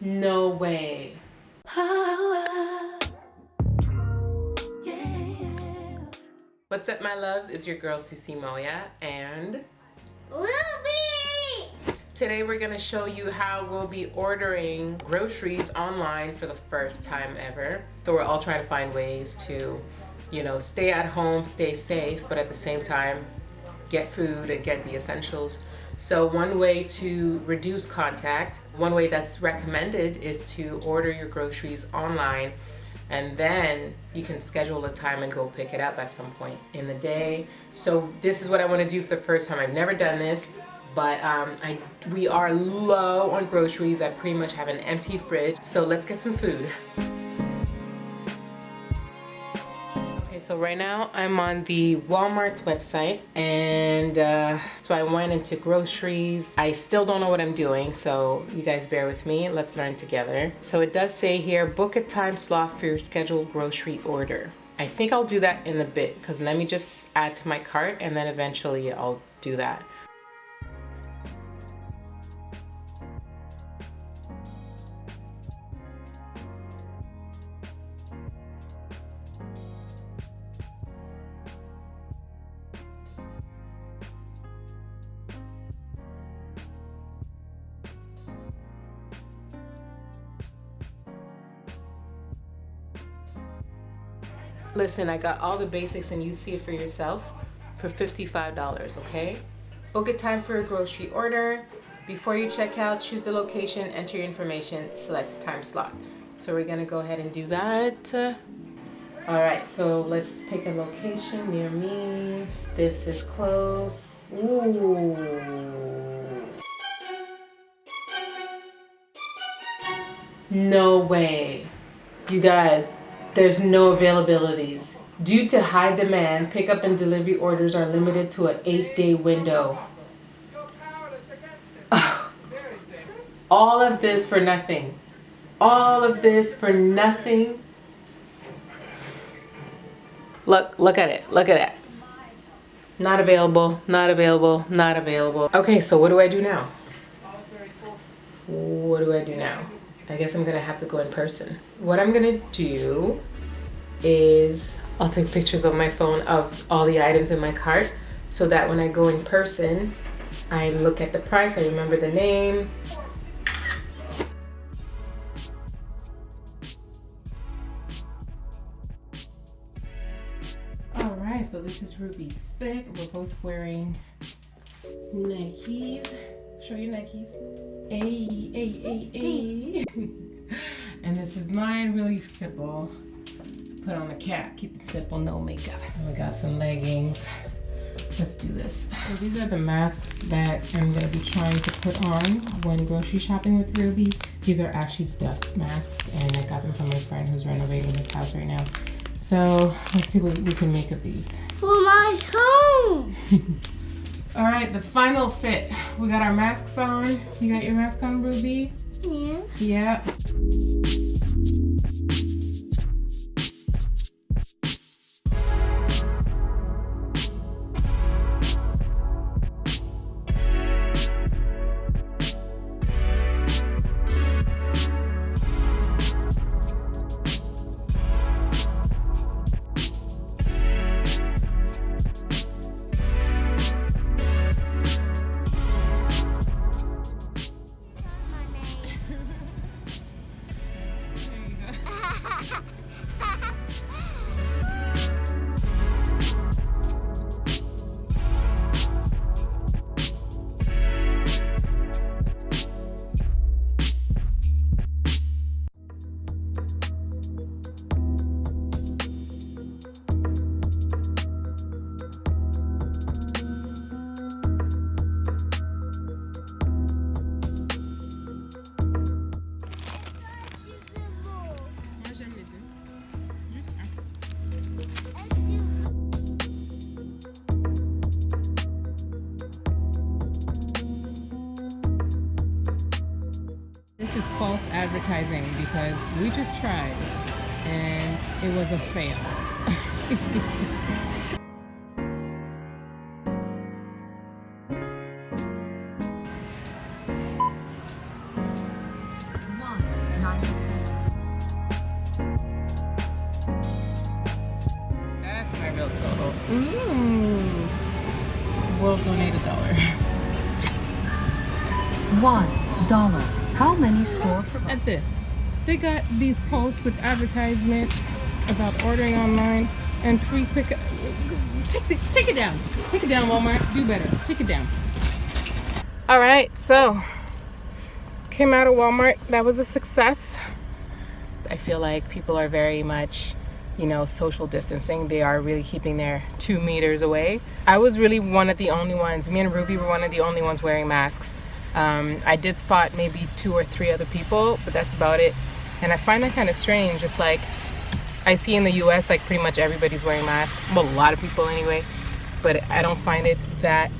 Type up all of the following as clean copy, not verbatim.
No way. What's up, my loves? It's your girl CiCi Moya and Ruby! today we're gonna show you how we'll be ordering groceries online for the first time ever. So we're all trying to find ways to, stay at home, stay safe, but at the same time, get food and get the essentials. So one way to reduce contact, one way that's recommended is to order your groceries online, and then you can schedule a time and go pick it up at some point in the day. So this is what I want to do for the first time. I've never done this, but we are low on groceries. I pretty much have an empty fridge. So let's get some food. Okay, so right now I'm on the Walmart's website, and so I went into groceries. I still don't know what I'm doing, so you guys bear with me. Let's learn together. So it does say here, book a time slot for your scheduled grocery order. I think I'll do that in a bit, because let me just add to my cart and then eventually I'll do that. Listen, I got all the basics and you see it for yourself for $55, okay? Book a time for a grocery order. Before you check out, choose the location, enter your information, select the time slot. So we're gonna go ahead and do that. All right, so let's pick a location near me. This is close. Ooh. No way. You guys, there's no availabilities. Due to high demand, pickup and delivery orders are limited to an 8-day window. All of this for nothing. All of this for nothing. Look at it. Look at it. Not available, not available, not available. Okay, so what do I do now? What do I do now? I guess I'm gonna have to go in person. What I'm gonna do is I'll take pictures on my phone of all the items in my cart so that when I go in person, I look at the price, I remember the name. All right, so this is Ruby's fit. We're both wearing Nikes. Show your Nikes. Ay. And this is mine, really simple. Put on a cap, keep it simple, no makeup. And we got some leggings. Let's do this. So these are the masks that I'm gonna be trying to put on when grocery shopping with Ruby. These are actually dust masks, and I got them from my friend who's renovating his house right now. So let's see what we can make of these. For my home! All right, the final fit. We got our masks on. You got your mask on, Ruby? Yeah. Yeah. This is false advertising because we just tried and it was a fail. That's my real total. Ooh. We'll donate $1. $1. How many store for At this, they got these posts with advertisement about ordering online and free pickup. Take it down. Take it down, Walmart. Do better. Take it down. All right, so came out of Walmart. That was a success. I feel like people are very much, you know, social distancing. They are really keeping their 2 meters away. I was really one of the only ones. Me and Ruby were one of the only ones wearing masks. I did spot maybe 2 or 3 other people, but that's about it. And I find that kind of strange. It's like I see in the US, like pretty much everybody's wearing masks. Well, a lot of people anyway, but I don't find it that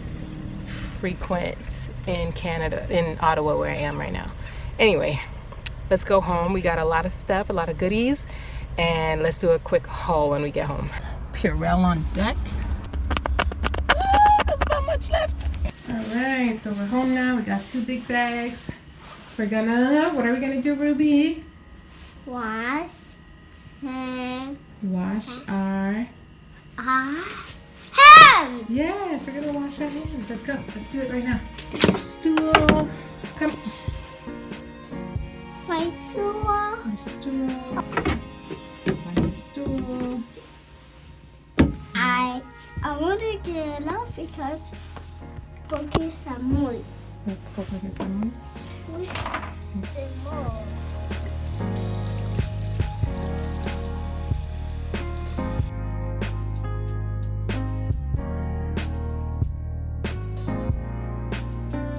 frequent in Canada, in Ottawa, where I am right now. Anyway, let's go home. We got a lot of stuff, a lot of goodies, and let's do a quick haul when we get home. Purell on deck. There's not much left. All right, so we're home now. We got 2 big bags. What are we gonna do, Ruby? Wash Wash our hands. Yes, we're gonna wash our hands. Let's go. Let's do it right now. Get your stool. Come. My tool. Your stool. Step on your stool. I want to get it up because porque está muy. Porque está muy.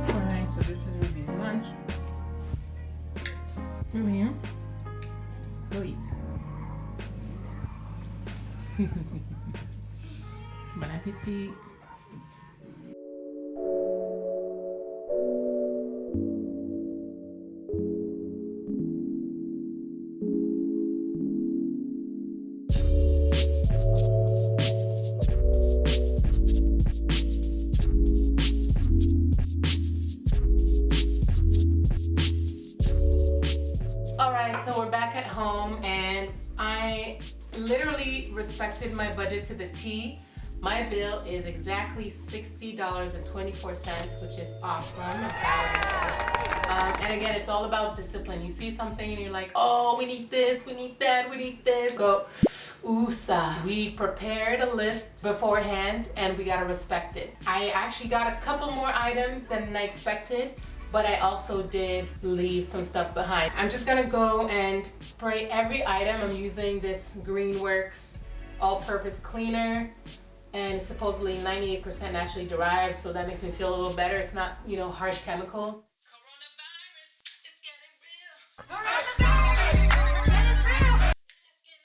Alright, so this is Ruby's lunch. Ruby, go eat. Bon appetit. Alright, so we're back at home and I literally respected my budget to the T. My bill is exactly $60.24, which is awesome. And again, it's all about discipline. You see something and you're like, oh, we need this, we need that, we need this. Go, USA. We prepared a list beforehand and we gotta respect it. I actually got a couple more items than I expected, but I also did leave some stuff behind. I'm just gonna go and spray every item. I'm using this Greenworks all-purpose cleaner, and it's supposedly 98% naturally derived, so that makes me feel a little better. It's not, you know, harsh chemicals. Coronavirus, it's getting real. Coronavirus, it's getting real. It's getting real.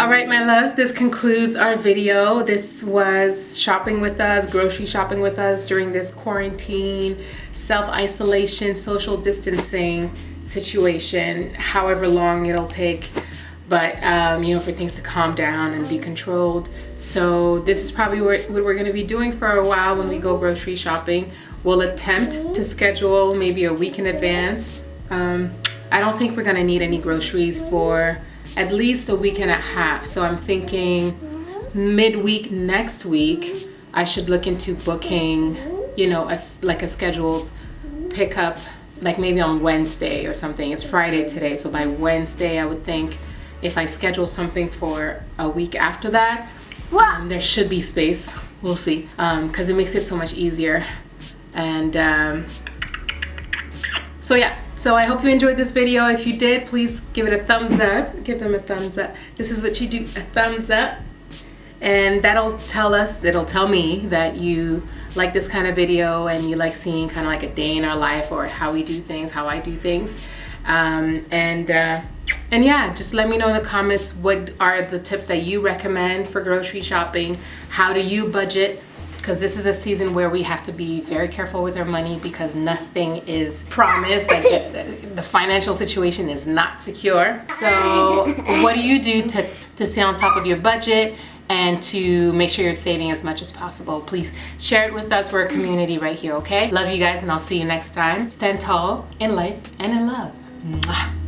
All right, my loves, this concludes our video. This was shopping with us, grocery shopping with us during this quarantine, self-isolation, social distancing situation, however long it'll take, but you know, for things to calm down and be controlled. So this is probably what we're gonna be doing for a while when we go grocery shopping. We'll attempt to schedule maybe a week in advance. I don't think we're gonna need any groceries for at least a week and a half. So I'm thinking midweek next week, I should look into booking, you know, like a scheduled pickup, like maybe on Wednesday or something. It's Friday today, so by Wednesday, I would think if I schedule something for a week after that, there should be space. We'll see, because it makes it so much easier. And so yeah. So I hope you enjoyed this video. If you did, please give it a thumbs up. Give them a thumbs up. This is what you do, a thumbs up. And that'll tell me that you like this kind of video and you like seeing kind of like a day in our life or how we do things, how I do things. And yeah, just let me know in the comments what are the tips that you recommend for grocery shopping. How do you budget? because this is a season where we have to be very careful with our money because nothing is promised. Like the financial situation is not secure. So what do you do to stay on top of your budget and to make sure you're saving as much as possible? Please share it with us. We're a community right here, okay? Love you guys, and I'll see you next time. Stand tall in life and in love. Mwah.